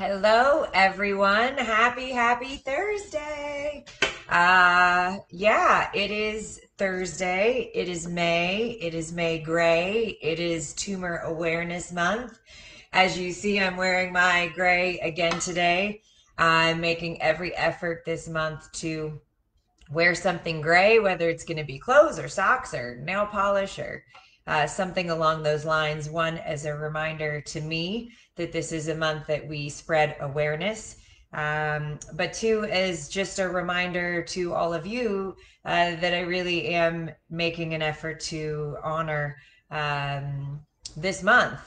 Hello, everyone. Happy Thursday. Yeah, it is Thursday. It is May. It is May Gray. It is Tumor Awareness Month. As you see, I'm wearing my gray again today. I'm making every effort this month to wear something gray, whether it's going to be clothes or socks or nail polish or something along those lines. One, as a reminder to me that this is a month that we spread awareness. But two, as just a reminder to all of you that I really am making an effort to honor this month.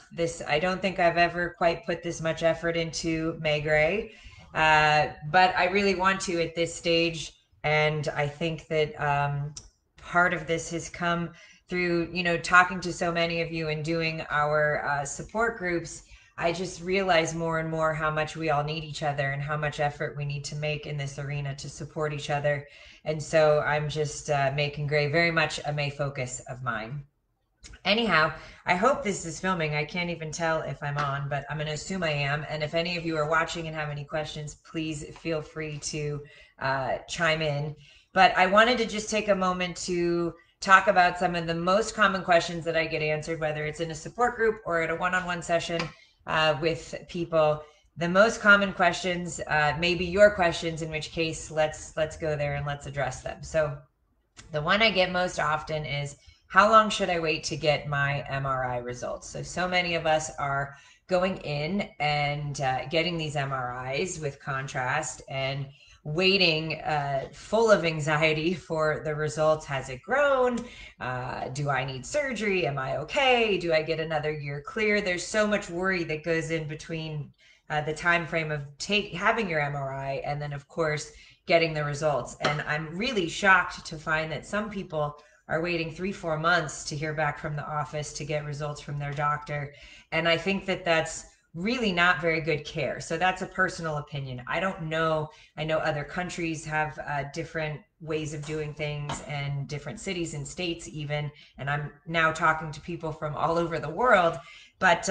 I don't think I've ever quite put this much effort into May Gray, but I really want to at this stage. And I think that part of this has come through, talking to so many of you and doing our support groups. I just realize more and more how much we all need each other and how much effort we need to make in this arena to support each other. And so I'm just making Gray very much a May focus of mine. Anyhow, I hope this is filming. I can't even tell if I'm on, but I'm going to assume I am. And if any of you are watching and have any questions, please feel free to chime in. But I wanted to just take a moment to talk about some of the most common questions that I get answered, whether it's in a support group or at a one-on-one session with people. The most common questions, maybe your questions, in which case let's go there and let's address them. So the one I get most often is, how long should I wait to get my MRI results? So many of us are going in and getting these MRIs with contrast and waiting full of anxiety for the results. Has it grown? Do I need surgery? Am I okay? Do I get another year clear? There's so much worry that goes in between the time frame of having your MRI and then, of course, getting the results. And I'm really shocked to find that some people are waiting 3-4 months to hear back from the office to get results from their doctor. And I think that that's really not very good care. So that's a personal opinion. I don't know. I know other countries have different ways of doing things and different cities and states even. And I'm now talking to people from all over the world. But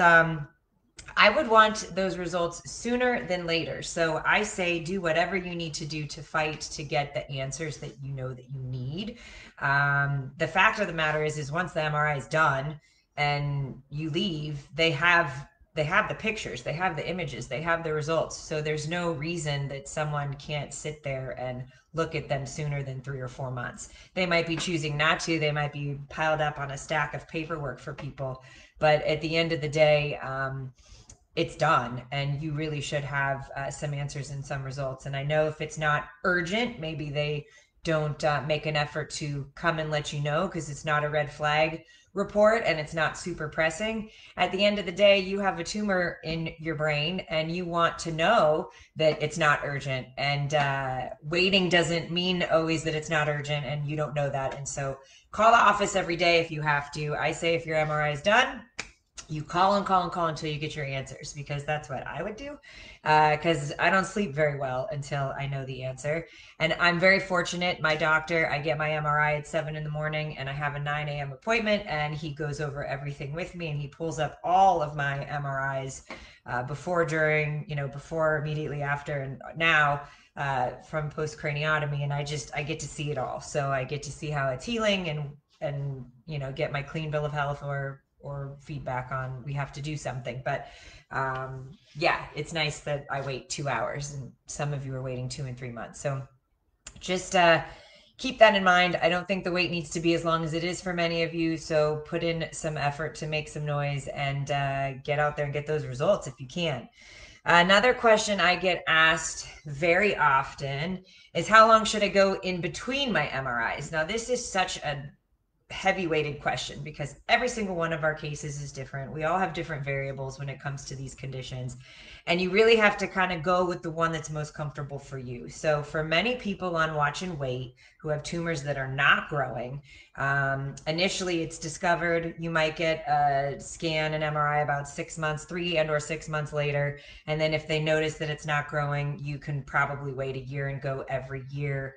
I would want those results sooner than later. So I say do whatever you need to do to fight to get the answers that you know that you need. The fact of the matter is once the MRI is done and you leave, they have the pictures, they have the images, they have the results. So there's no reason that someone can't sit there and look at them sooner than 3 or 4 months. They might be choosing not to. They might be piled up on a stack of paperwork for people. But at the end of the day, it's done, and you really should have some answers and some results. And I know if it's not urgent, maybe they don't make an effort to come and let you know because it's not a red flag report and it's not super pressing. At the end of the day, you have a tumor in your brain and you want to know that it's not urgent. And waiting doesn't mean always that it's not urgent, and you don't know that. And so call the office every day if you have to. I say if your MRI is done, you call and call and call until you get your answers, because that's what I would do, because I don't sleep very well until I know the answer. And I'm very fortunate. My doctor, I get my MRI at 7 in the morning and I have a 9 a.m. appointment, and he goes over everything with me and he pulls up all of my MRIs before, during, before, immediately after, and now from post craniotomy. And I get to see it all. So I get to see how it's healing and get my clean bill of health or feedback on we have to do something. But yeah, it's nice that I wait 2 hours and some of you are waiting 2 and 3 months. So just keep that in mind. I don't think the wait needs to be as long as it is for many of you. So put in some effort to make some noise and get out there and get those results if you can. Another question I get asked very often is, how long should I go in between my MRIs? Now, this is such a heavy weighted question because every single one of our cases is different. We all have different variables when it comes to these conditions. And you really have to kind of go with the one that's most comfortable for you. So for many people on watch and wait who have tumors that are not growing, initially it's discovered, you might get a scan, an MRI about 6 months, 3 and/or 6 months later. And then if they notice that it's not growing, you can probably wait a year and go every year.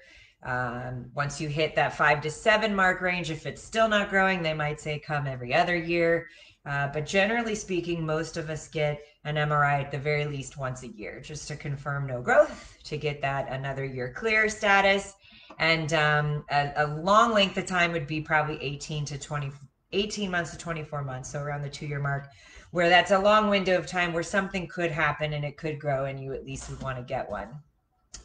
Once you hit that 5 to 7 mark range, if it's still not growing, they might say come every other year. But generally speaking, most of us get an MRI at the very least once a year, just to confirm no growth, to get that another year clear status. And a long length of time would be probably 18 months to 24 months, so around the 2 year mark, where that's a long window of time where something could happen and it could grow, and you at least would want to get one.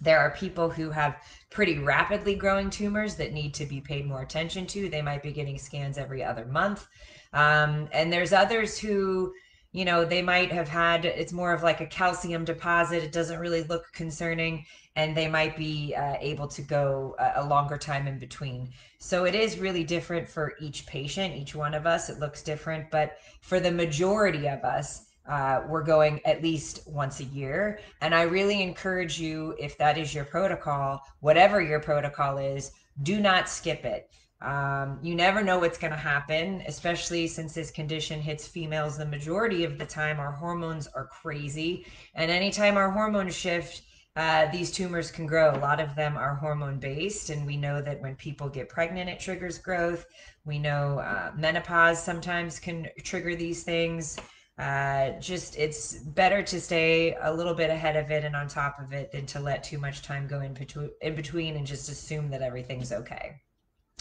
There are people who have pretty rapidly growing tumors that need to be paid more attention to. They might be getting scans every other month. And there's others who, they might have had, it's more of like a calcium deposit. It doesn't really look concerning, and they might be able to go a longer time in between. So it is really different for each patient, each one of us. It looks different, but for the majority of us, we're going at least once a year. And I really encourage you, if that is your protocol, whatever your protocol is, do not skip it. You never know what's going to happen, especially since this condition hits females the majority of the time. Our hormones are crazy. And anytime our hormones shift, these tumors can grow. A lot of them are hormone based, and we know that when people get pregnant, it triggers growth. We know menopause sometimes can trigger these things. Just it's better to stay a little bit ahead of it and on top of it than to let too much time go in between and just assume that everything's okay.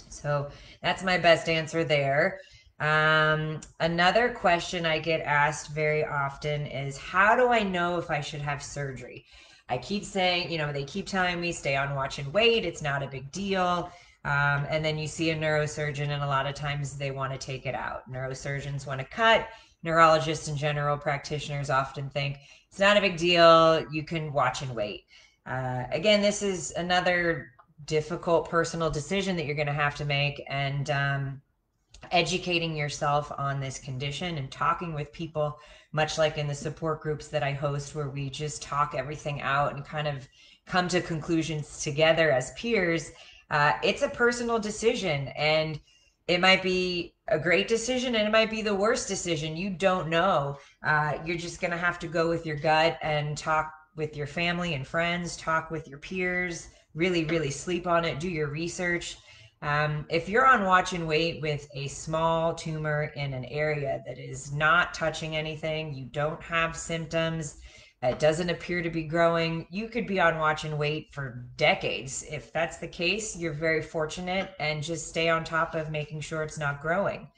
So that's my best answer there. Another question I get asked very often is, how do I know if I should have surgery? I keep saying, they keep telling me stay on watch and wait. It's not a big deal. And then you see a neurosurgeon, and a lot of times they want to take it out. Neurosurgeons want to cut. Neurologists and general practitioners often think it's not a big deal. You can watch and wait. Again, this is another difficult personal decision that you're going to have to make. And educating yourself on this condition and talking with people, much like in the support groups that I host, where we just talk everything out and kind of come to conclusions together as peers. It's a personal decision, and it might be a great decision and it might be the worst decision. You don't know. You're just going to have to go with your gut and talk with your family and friends, talk with your peers, really, really sleep on it, do your research. If you're on watch and wait with a small tumor in an area that is not touching anything, you don't have symptoms, it doesn't appear to be growing, you could be on watch and wait for decades. If that's the case, you're very fortunate, and just stay on top of making sure it's not growing.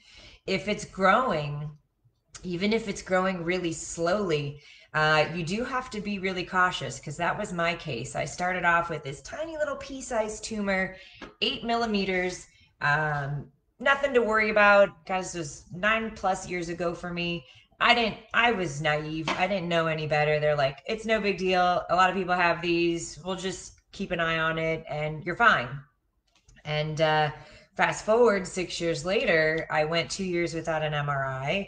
If it's growing, even if it's growing really slowly, you do have to be really cautious, because that was my case. I started off with this tiny little pea-sized tumor, 8 millimeters. Nothing to worry about. Guys, this was 9+ years ago for me. I was naive. I didn't know any better. They're like, it's no big deal. A lot of people have these. We'll just keep an eye on it and you're fine. And fast forward 6 years later, I went 2 years without an MRI.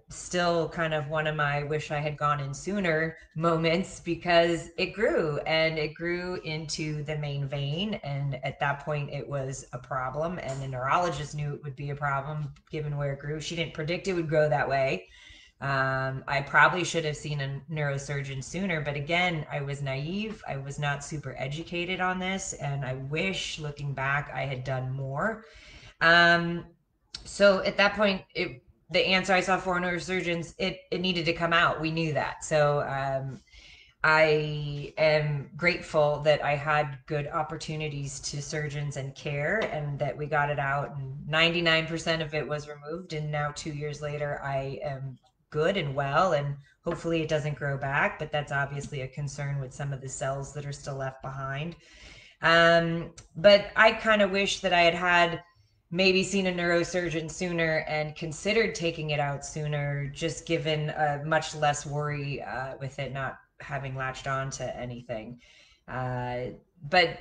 Still kind of one of my wish I had gone in sooner moments, because it grew, and it grew into the main vein. And at that point, it was a problem. And the neurologist knew it would be a problem given where it grew. She didn't predict it would grow that way. I probably should have seen a neurosurgeon sooner, but again, I was naive. I was not super educated on this, and I wish, looking back, I had done more. Um, so at that point, the answer, I saw four neurosurgeons. It needed to come out. We knew that. So I am grateful that I had good opportunities to surgeons and care, and that we got it out. And 99% of it was removed. And now 2 years later, I am good and well, and hopefully it doesn't grow back. But that's obviously a concern with some of the cells that are still left behind. But I kind of wish that I had maybe seen a neurosurgeon sooner and considered taking it out sooner, just given much less worry with it not having latched on to anything. Uh, but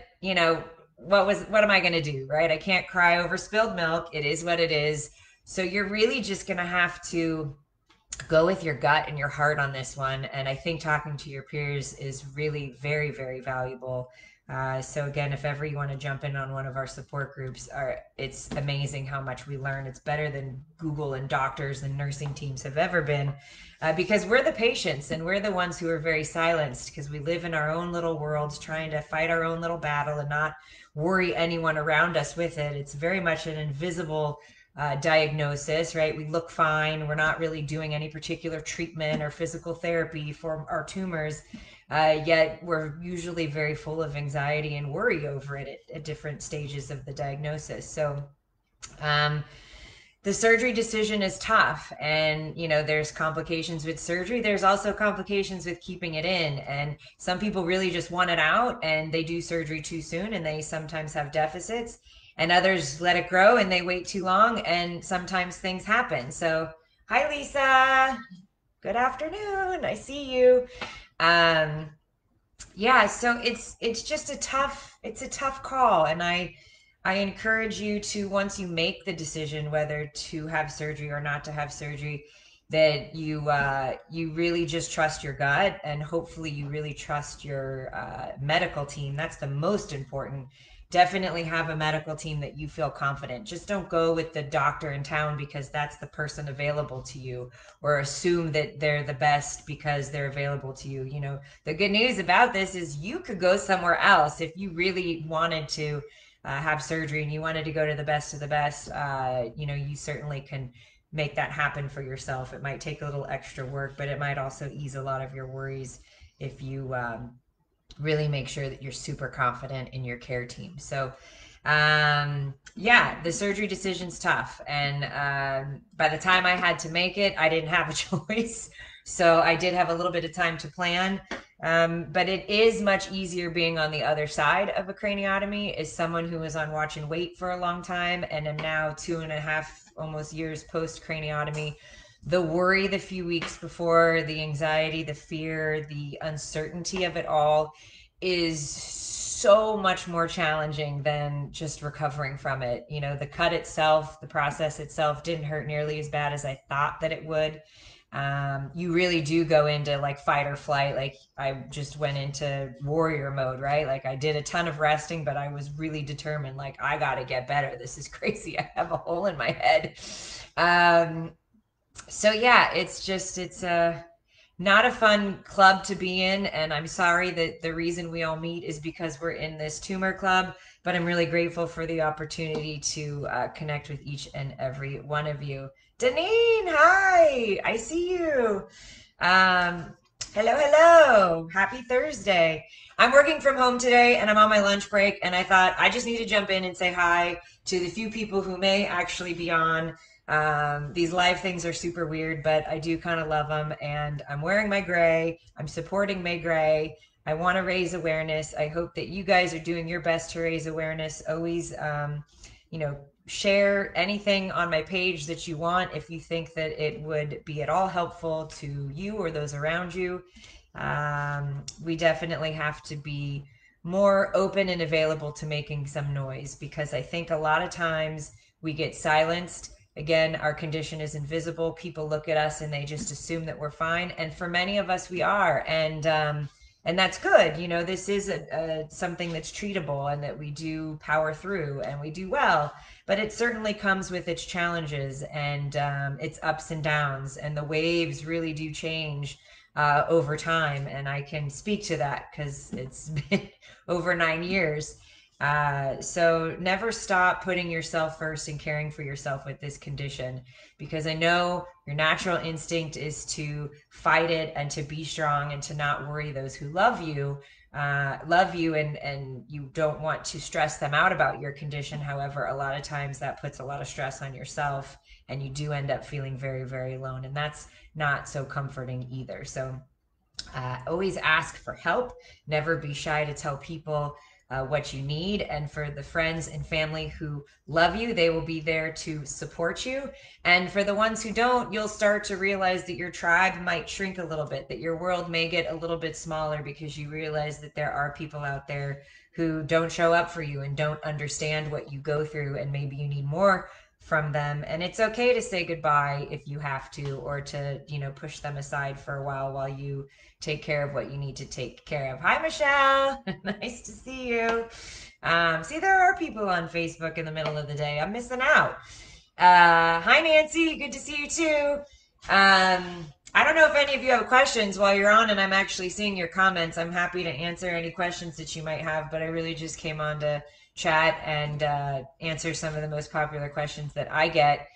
what am I going to do, right? I can't cry over spilled milk. It is what it is. So you're really just going to have to go with your gut and your heart on this one. And I think talking to your peers is really very, very valuable. So again, if ever you want to jump in on one of our support groups, it's amazing how much we learn. It's better than Google and doctors and nursing teams have ever been, because we're the patients, and we're the ones who are very silenced, because we live in our own little worlds trying to fight our own little battle and not worry anyone around us with it. It's very much an invisible diagnosis, right? We look fine. We're not really doing any particular treatment or physical therapy for our tumors. Yet we're usually very full of anxiety and worry over it at different stages of the diagnosis. So, um, the surgery decision is tough, and there's complications with surgery. There's also complications with keeping it in, and some people really just want it out and they do surgery too soon, and they sometimes have deficits, and others let it grow and they wait too long, and sometimes things happen. So hi Lisa, good afternoon, I see you. um yeah, so it's just a tough call, and I encourage you to, once you make the decision whether to have surgery or not to have surgery, that you really just trust your gut, and hopefully you really trust your medical team. That's the most important. Definitely have a medical team that you feel confident. Just don't go with the doctor in town because that's the person available to you, or assume that they're the best because they're available to you. The good news about this is you could go somewhere else if you really wanted to have surgery and you wanted to go to the best of the best. You certainly can make that happen for yourself. It might take a little extra work, but it might also ease a lot of your worries if you really make sure that you're super confident in your care team. So, yeah, the surgery decision's tough. And by the time I had to make it, I didn't have a choice. So I did have a little bit of time to plan. But it is much easier being on the other side of a craniotomy, as someone who was on watch and wait for a long time and am now 2.5 almost years post craniotomy. The worry the few weeks before, the anxiety, the fear, the uncertainty of it all is so much more challenging than just recovering from it. The cut itself, the process itself didn't hurt nearly as bad as I thought that it would. You really do go into like fight or flight. Like I just went into warrior mode, right? Like I did a ton of resting, but I was really determined, like, I got to get better. This is crazy. I have a hole in my head. Um, so yeah, it's not a fun club to be in, and I'm sorry that the reason we all meet is because we're in this tumor club, but I'm really grateful for the opportunity to connect with each and every one of you. Deneen, hi, I see you. Um, hello. Happy Thursday. I'm working from home today and I'm on my lunch break, and I thought I just need to jump in and say hi to the few people who may actually be on. These live things are super weird, but I do kind of love them, and I'm wearing my gray. I'm supporting May Gray. I want to raise awareness. I hope that you guys are doing your best to raise awareness. Always, you know, share anything on my page that you want if you think that it would be at all helpful to you or those around you. We definitely have to be more open and available to making some noise, because I think a lot of times we get silenced. Again, our condition is invisible. People look at us and they just assume that we're fine, and for many of us, we are. And that's good. This is something that's treatable and that we do power through and we do well. But it certainly comes with its challenges and its ups and downs, and the waves really do change over time. And I can speak to that because it's been over 9 years. So never stop putting yourself first and caring for yourself with this condition, because I know your natural instinct is to fight it and to be strong and to not worry those who love you, and you don't want to stress them out about your condition. However, a lot of times that puts a lot of stress on yourself, and you do end up feeling very, very alone, and that's not so comforting either. So always ask for help. Never be shy to tell people what you need. And for the friends and family who love you, they will be there to support you. And for the ones who don't, you'll start to realize that your tribe might shrink a little bit, that your world may get a little bit smaller, because you realize that there are people out there who don't show up for you and don't understand what you go through. And maybe you need more from them, and it's okay to say goodbye if you have to, or to push them aside for a while you take care of what you need to take care of. Hi Michelle. Nice to see you. See, there are people on Facebook in the middle of the day. I'm missing out. Hi Nancy, good to see you too. I don't know if any of you have questions while you're on, and I'm actually seeing your comments. I'm happy to answer any questions that you might have, but I really just came on to chat and answer some of the most popular questions that I get.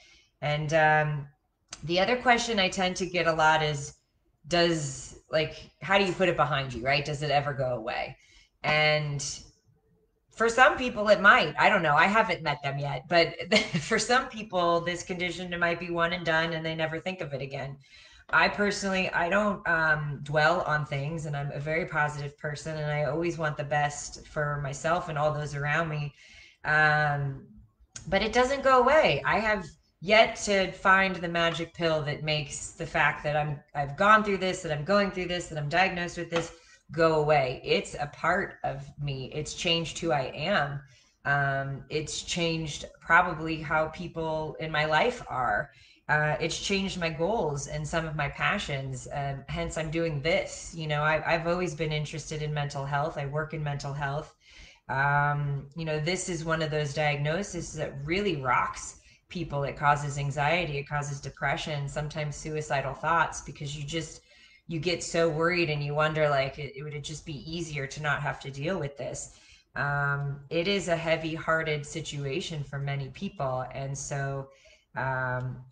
And the other question I tend to get a lot is, how do you put it behind you, right? Does it ever go away? And for some people it might. I don't know, I haven't met them yet, but for some people this condition, it might be one and done and they never think of it again. I personally, I don't dwell on things, and I'm a very positive person, and I always want the best for myself and all those around me. um, but it doesn't go away. I have yet to find the magic pill that makes the fact that I've gone through this, that I'm going through this, that I'm diagnosed with this go away. It's a part of me. It's changed who I am. It's changed probably how people in my life are. It's changed my goals and some of my passions. Hence, I'm doing this. I've always been interested in mental health. I work in mental health. This is one of those diagnoses that really rocks people. It causes anxiety, it causes depression, sometimes suicidal thoughts, because you get so worried and you wonder, like, it would just be easier to not have to deal with this. It is a heavy-hearted situation for many people, and so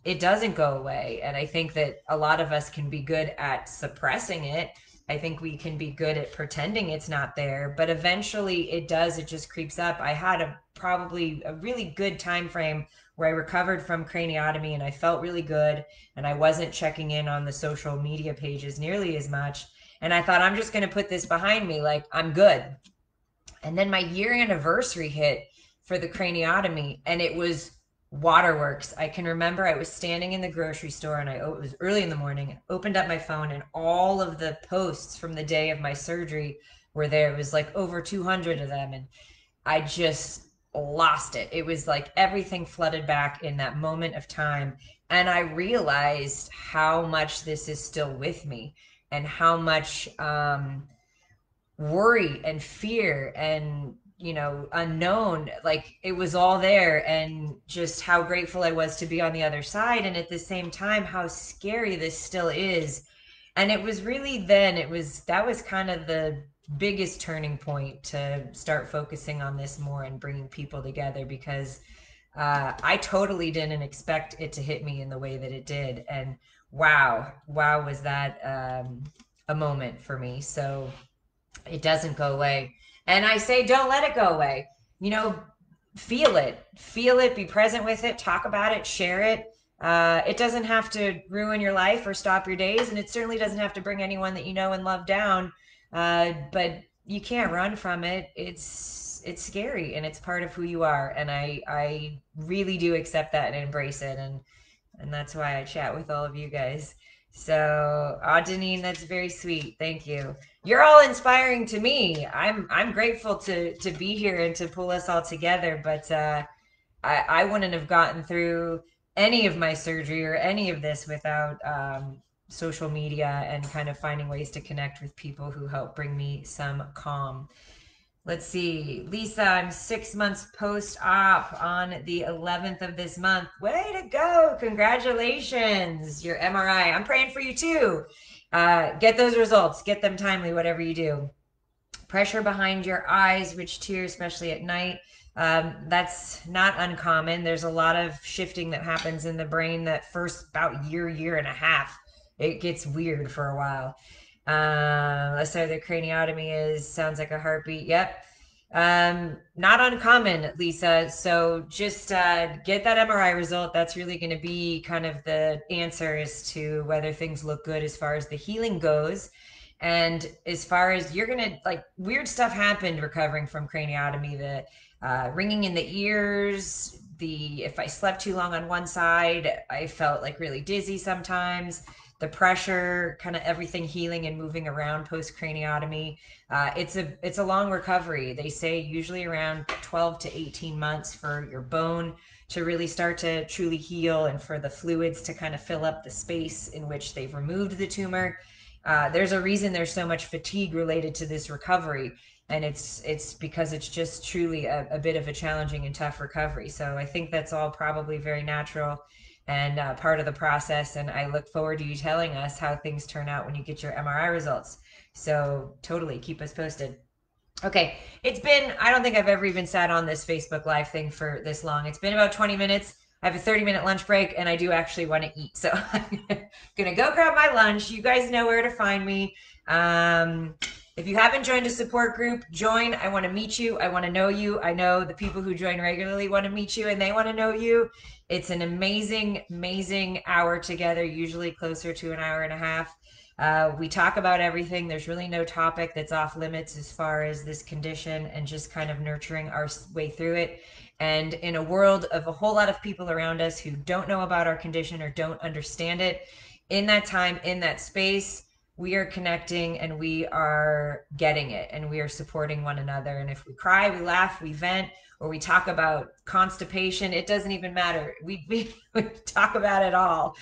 it doesn't go away. And I think that a lot of us can be good at suppressing it. I think we can be good at pretending it's not there, but eventually it does. It just creeps up. I had probably a really good time frame where I recovered from craniotomy and I felt really good, and I wasn't checking in on the social media pages nearly as much. And I thought, I'm just going to put this behind me, like I'm good. And then my year anniversary hit for the craniotomy, and it was waterworks. I can remember I was standing in the grocery store, and it was early in the morning, opened up my phone, and all of the posts from the day of my surgery were there. It was like over 200 of them, and I just lost it. It was like everything flooded back in that moment of time. And I realized how much this is still with me, and how much worry and fear and unknown, like it was all there, and just how grateful I was to be on the other side, and at the same time how scary this still is. And it was really then, it was that was kind of the biggest turning point to start focusing on this more and bringing people together, because I totally didn't expect it to hit me in the way that it did. And wow, was that a moment for me. So it doesn't go away. And I say, don't let it go away. You know, feel it, be present with it, talk about it, share it. It doesn't have to ruin your life or stop your days, and it certainly doesn't have to bring anyone that you know and love down. But you can't run from it. It's scary, and it's part of who you are. And I really do accept that and embrace it. And that's why I chat with all of you guys. So, Deneen, that's very sweet. Thank you. You're all inspiring to me. I'm grateful to be here and to pull us all together. But I wouldn't have gotten through any of my surgery or any of this without social media and kind of finding ways to connect with people who help bring me some calm. Let's see. Lisa, I'm 6 months post-op on the 11th of this month. Way to go. Congratulations. Your MRI. I'm praying for you too. Get those results. Get them timely, whatever you do. Pressure behind your eyes, which tear, especially at night. That's not uncommon. There's a lot of shifting that happens in the brain that first about year and a half. It gets weird for a while. Let's say the craniotomy sounds like a heartbeat. Yep. Not uncommon, Lisa. So just get that MRI result. That's really going to be kind of the answer as to whether things look good as far as the healing goes. And as far as you're going to, like, weird stuff happened recovering from craniotomy, the ringing in the ears, if I slept too long on one side, I felt like really dizzy sometimes. The pressure, kind of everything healing and moving around post craniotomy. It's a long recovery. They say usually around 12 to 18 months for your bone to really start to truly heal, and for the fluids to kind of fill up the space in which they've removed the tumor. There's a reason there's so much fatigue related to this recovery, and it's because it's just truly a bit of a challenging and tough recovery. So I think that's all probably very natural. and part of the process. And I look forward to you telling us how things turn out when you get your MRI results. So totally keep us posted. Okay, it's been, I don't think I've ever even sat on this Facebook Live thing for this long. It's been about 20 minutes. I have a 30-minute lunch break and I do actually want to eat. So I'm going to go grab my lunch. You guys know where to find me. If you haven't joined a support group, join. I want to meet you. I want to know you. I know the people who join regularly want to meet you and they want to know you. It's an amazing, amazing hour together, usually closer to an hour and a half. We talk about everything. There's really no topic that's off limits as far as this condition and just kind of nurturing our way through it. And in a world of a whole lot of people around us who don't know about our condition or don't understand it, in that time, in that space, we are connecting and we are getting it and we are supporting one another. And if we cry, we laugh, we vent, or we talk about constipation, it doesn't even matter. We talk about it all.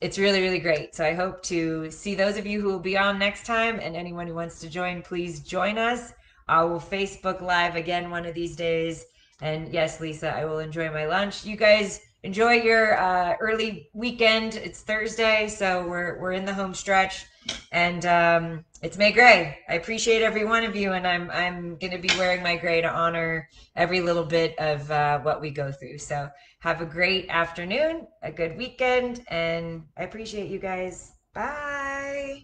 It's really, really great. So I hope to see those of you who will be on next time, and anyone who wants to join, please join us. I will Facebook Live again one of these days. And yes, Lisa, I will enjoy my lunch. You guys enjoy your early weekend. It's Thursday, so we're in the home stretch, and it's May Gray. I appreciate every one of you, and I'm going to be wearing my gray to honor every little bit of what we go through. So have a great afternoon, a good weekend, and I appreciate you guys. Bye.